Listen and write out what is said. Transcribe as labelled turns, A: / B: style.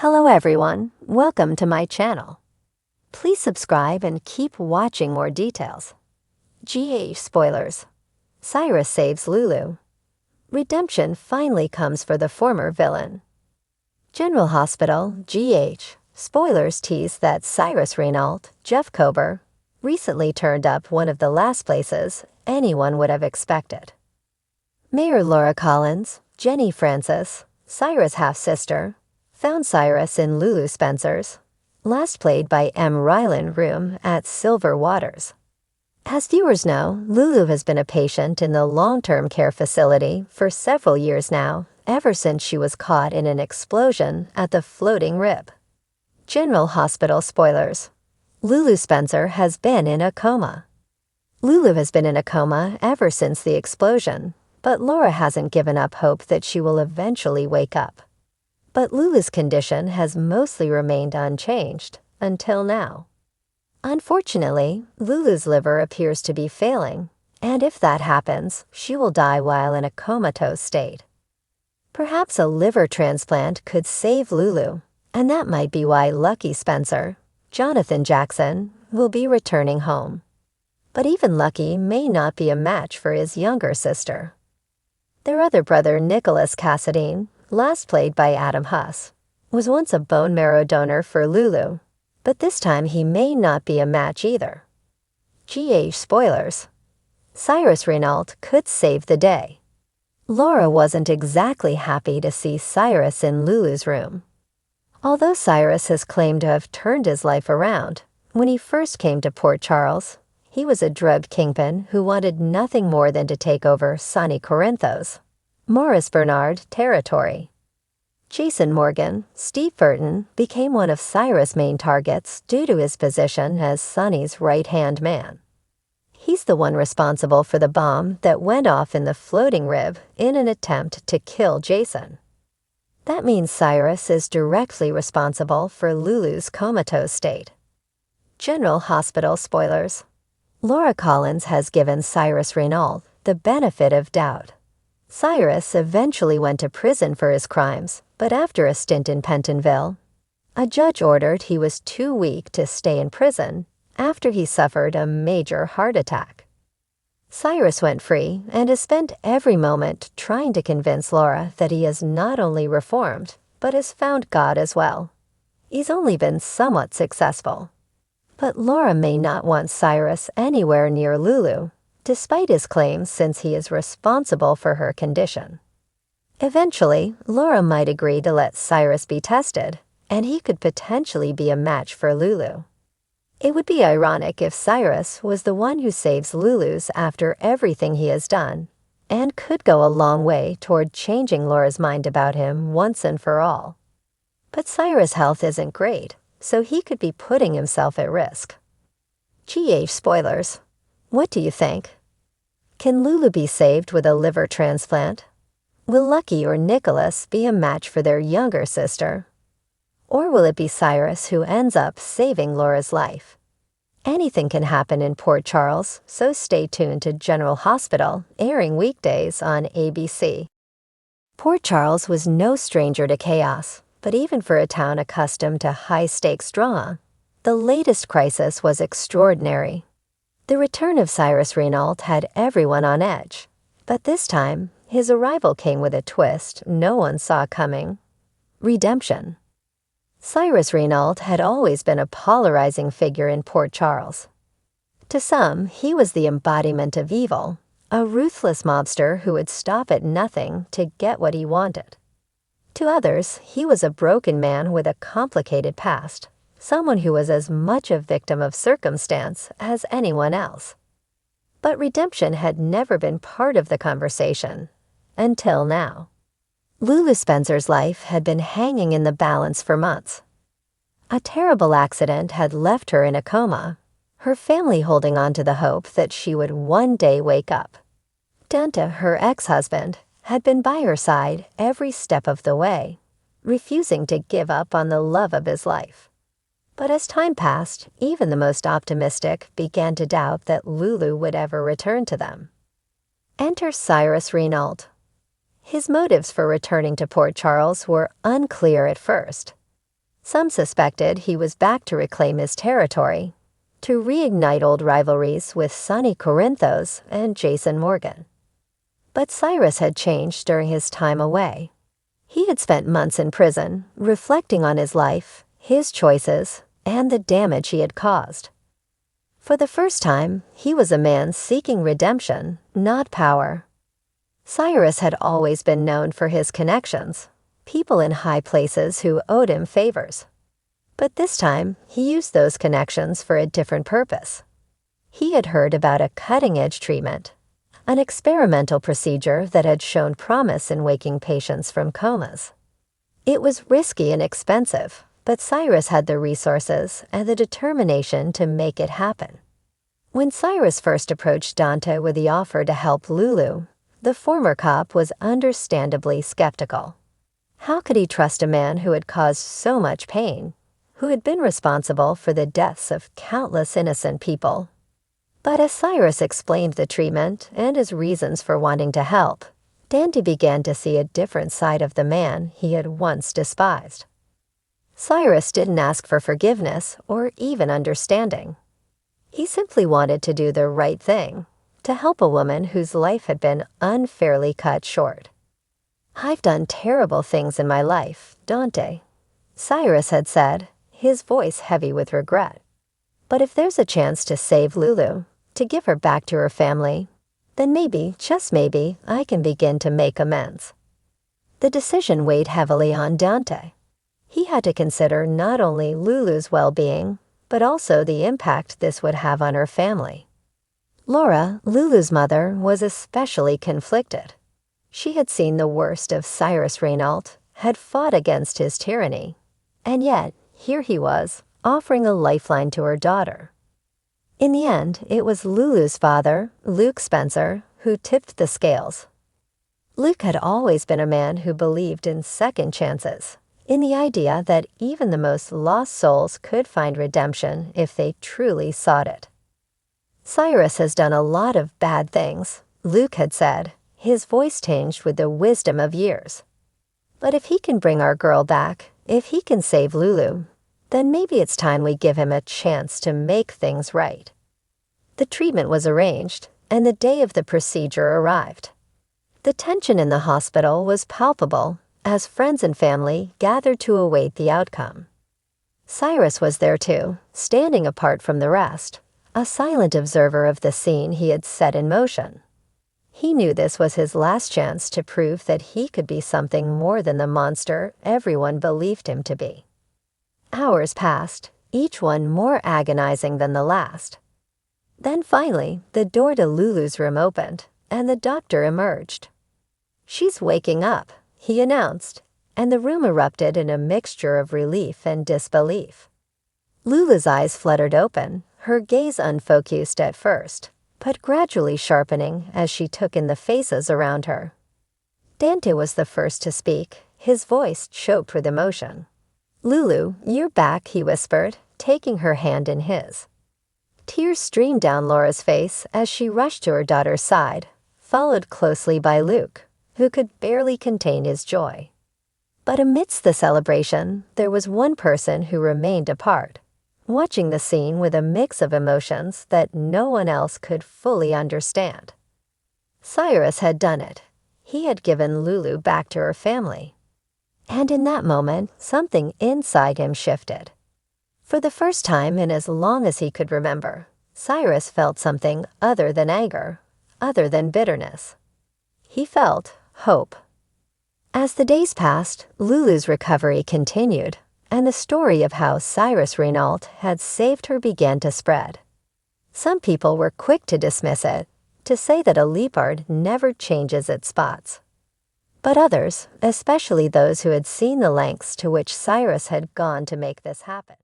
A: Hello everyone, welcome to my channel. Please subscribe and keep watching more details. GH spoilers. Cyrus saves Lulu. Redemption finally comes for the former villain. General Hospital, GH. Spoilers tease that Cyrus Renault, Jeff Kober, recently turned up one of the last places anyone would have expected. Mayor Laura Collins, Jenny Francis, Cyrus' half-sister, found Cyrus in Lulu Spencer's, last played by M. Rylan room at Silver Waters. As viewers know, Lulu has been a patient in the long-term care facility for several years now, ever since she was caught in an explosion at the Floating Rib. General Hospital spoilers. Lulu Spencer has been in a coma. Lulu has been in a coma ever since the explosion, but Laura hasn't given up hope that she will eventually wake up. But Lulu's condition has mostly remained unchanged until now. Unfortunately, Lulu's liver appears to be failing, and if that happens, she will die while in a comatose state. Perhaps a liver transplant could save Lulu, and that might be why Lucky Spencer, Jonathan Jackson, will be returning home. But even Lucky may not be a match for his younger sister. Their other brother, Nicholas Cassadine, last played by Adam Huss, was once a bone marrow donor for Lulu, but this time he may not be a match either. GH spoilers. Cyrus Renault could save the day. Laura wasn't exactly happy to see Cyrus in Lulu's room. Although Cyrus has claimed to have turned his life around, when he first came to Port Charles, he was a drug kingpin who wanted nothing more than to take over Sonny Corinthos, Morris Bernard territory. Jason Morgan, Steve Burton, became one of Cyrus' main targets due to his position as Sonny's right-hand man. He's the one responsible for the bomb that went off in the Floating Rib in an attempt to kill Jason. That means Cyrus is directly responsible for Lulu's comatose state. General Hospital spoilers. Laura Collins has given Cyrus Renault the benefit of doubt. Cyrus eventually went to prison for his crimes, but after a stint in Pentonville, a judge ordered he was too weak to stay in prison after he suffered a major heart attack. Cyrus went free and has spent every moment trying to convince Laura that he has not only reformed, but has found God as well. He's only been somewhat successful. But Laura may not want Cyrus anywhere near Lulu, despite his claims, since he is responsible for her condition. Eventually, Laura might agree to let Cyrus be tested, and he could potentially be a match for Lulu. It would be ironic if Cyrus was the one who saves Lulu's after everything he has done, and could go a long way toward changing Laura's mind about him once and for all. But Cyrus' health isn't great, so he could be putting himself at risk. GH spoilers. What do you think? Can Lulu be saved with a liver transplant? Will Lucky or Nicholas be a match for their younger sister? Or will it be Cyrus who ends up saving Laura's life? Anything can happen in Port Charles, so stay tuned to General Hospital, airing weekdays on ABC. Port Charles was no stranger to chaos, but even for a town accustomed to high-stakes drama, the latest crisis was extraordinary. The return of Cyrus Renault had everyone on edge, but this time, his arrival came with a twist no one saw coming: redemption. Cyrus Renault had always been a polarizing figure in Port Charles. To some, he was the embodiment of evil, a ruthless mobster who would stop at nothing to get what he wanted. To others, he was a broken man with a complicated past, someone who was as much a victim of circumstance as anyone else. But redemption had never been part of the conversation, until now. Lulu Spencer's life had been hanging in the balance for months. A terrible accident had left her in a coma, her family holding on to the hope that she would one day wake up. Dante, her ex-husband, had been by her side every step of the way, refusing to give up on the love of his life. But as time passed, even the most optimistic began to doubt that Lulu would ever return to them. Enter Cyrus Renault. His motives for returning to Port Charles were unclear at first. Some suspected he was back to reclaim his territory, to reignite old rivalries with Sonny Corinthos and Jason Morgan. But Cyrus had changed during his time away. He had spent months in prison, reflecting on his life, his choices, and the damage he had caused. For the first time, he was a man seeking redemption, not power. Cyrus had always been known for his connections, people in high places who owed him favors. But this time, he used those connections for a different purpose. He had heard about a cutting-edge treatment, an experimental procedure that had shown promise in waking patients from comas. It was risky and expensive, but Cyrus had the resources and the determination to make it happen. When Cyrus first approached Dante with the offer to help Lulu, the former cop was understandably skeptical. How could he trust a man who had caused so much pain, who had been responsible for the deaths of countless innocent people? But as Cyrus explained the treatment and his reasons for wanting to help, Dante began to see a different side of the man he had once despised. Cyrus didn't ask for forgiveness or even understanding. He simply wanted to do the right thing, to help a woman whose life had been unfairly cut short. "I've done terrible things in my life, Dante," Cyrus had said, his voice heavy with regret. "But if there's a chance to save Lulu, to give her back to her family, then maybe, just maybe, I can begin to make amends." The decision weighed heavily on Dante. He had to consider not only Lulu's well-being, but also the impact this would have on her family. Laura, Lulu's mother, was especially conflicted. She had seen the worst of Cyrus Renault, had fought against his tyranny, and yet, here he was, offering a lifeline to her daughter. In the end, it was Lulu's father, Luke Spencer, who tipped the scales. Luke had always been a man who believed in second chances, in the idea that even the most lost souls could find redemption if they truly sought it. "Cyrus has done a lot of bad things," Luke had said, his voice tinged with the wisdom of years. "But if he can bring our girl back, if he can save Lulu, then maybe it's time we give him a chance to make things right." The treatment was arranged, and the day of the procedure arrived. The tension in the hospital was palpable as friends and family gathered to await the outcome. Cyrus was there too, standing apart from the rest, a silent observer of the scene he had set in motion. He knew this was his last chance to prove that he could be something more than the monster everyone believed him to be. Hours passed, each one more agonizing than the last. Then finally, the door to Lulu's room opened, and the doctor emerged. "She's waking up," he announced, and the room erupted in a mixture of relief and disbelief. Lulu's eyes fluttered open, her gaze unfocused at first, but gradually sharpening as she took in the faces around her. Dante was the first to speak, his voice choked with emotion. "Lulu, you're back," he whispered, taking her hand in his. Tears streamed down Laura's face as she rushed to her daughter's side, followed closely by Luke, who could barely contain his joy. But amidst the celebration, there was one person who remained apart, watching the scene with a mix of emotions that no one else could fully understand. Cyrus had done it. He had given Lulu back to her family. And in that moment, something inside him shifted. For the first time in as long as he could remember, Cyrus felt something other than anger, other than bitterness. He felt hope. As the days passed, Lulu's recovery continued, and the story of how Cyrus Renault had saved her began to spread. Some people were quick to dismiss it, to say that a leopard never changes its spots. But others, especially those who had seen the lengths to which Cyrus had gone to make this happen,